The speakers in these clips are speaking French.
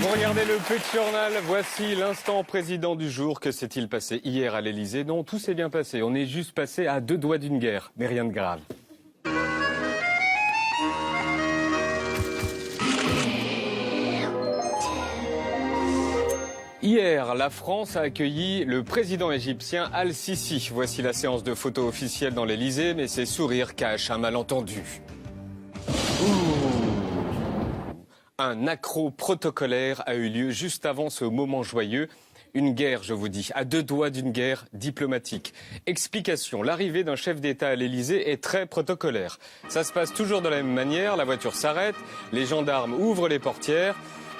Vous regardez le Petit Journal, voici l'instant président du jour. Que s'est-il passé hier à l'Elysée? Non, tout s'est bien passé. On est juste passé à 2 doigts d'une guerre, mais rien de grave. Hier, la France a accueilli le président égyptien Al-Sisi. Voici la séance de photos officielle dans l'Elysée, mais ses sourires cachent un malentendu. Un accroc protocolaire a eu lieu juste avant ce moment joyeux. Une guerre, je vous dis, à 2 doigts d'une guerre diplomatique. Explication, l'arrivée d'un chef d'État à l'Elysée est très protocolaire. Ça se passe toujours de la même manière, la voiture s'arrête, les gendarmes ouvrent les portières,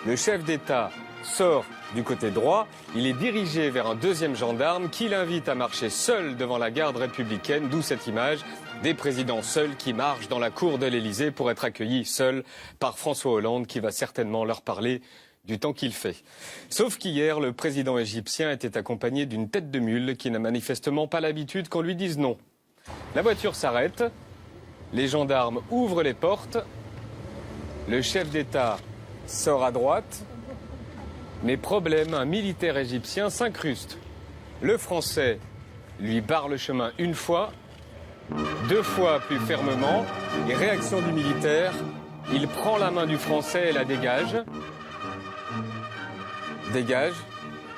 le chef d'État sort du côté droit, il est dirigé vers un deuxième gendarme qui l'invite à marcher seul devant la garde républicaine, d'où cette image des présidents seuls qui marchent dans la cour de l'Elysée pour être accueillis seuls par François Hollande qui va certainement leur parler du temps qu'il fait. Sauf qu'hier, le président égyptien était accompagné d'une tête de mule qui n'a manifestement pas l'habitude qu'on lui dise non. La voiture s'arrête, les gendarmes ouvrent les portes, le chef d'État sort à droite. Mais problème, un militaire égyptien s'incruste. Le Français lui barre le chemin une fois, 2 fois plus fermement, et réaction du militaire, il prend la main du Français et la dégage. Dégage.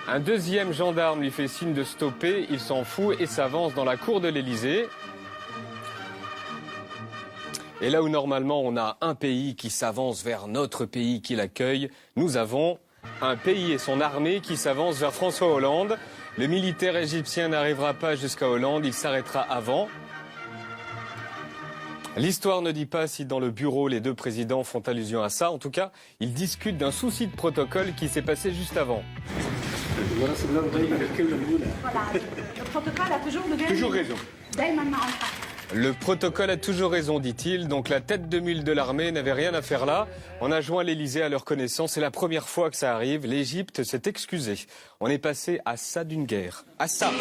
Un deuxième gendarme lui fait signe de stopper, il s'en fout et s'avance dans la cour de l'Elysée. Et là où normalement on a un pays qui s'avance vers notre pays qui l'accueille, nous avons un pays et son armée qui s'avance vers François Hollande. Le militaire égyptien n'arrivera pas jusqu'à Hollande, il s'arrêtera avant. L'histoire ne dit pas si dans le bureau les 2 présidents font allusion à ça. En tout cas, ils discutent d'un souci de protocole qui s'est passé juste avant. Voilà, le protocole a toujours raison. Le protocole a toujours raison, dit-il. Donc la tête de mule de l'armée n'avait rien à faire là. On a joint l'Elysée à leur connaissance. C'est la première fois que ça arrive. L'Égypte s'est excusée. On est passé à ça d'une guerre. À ça.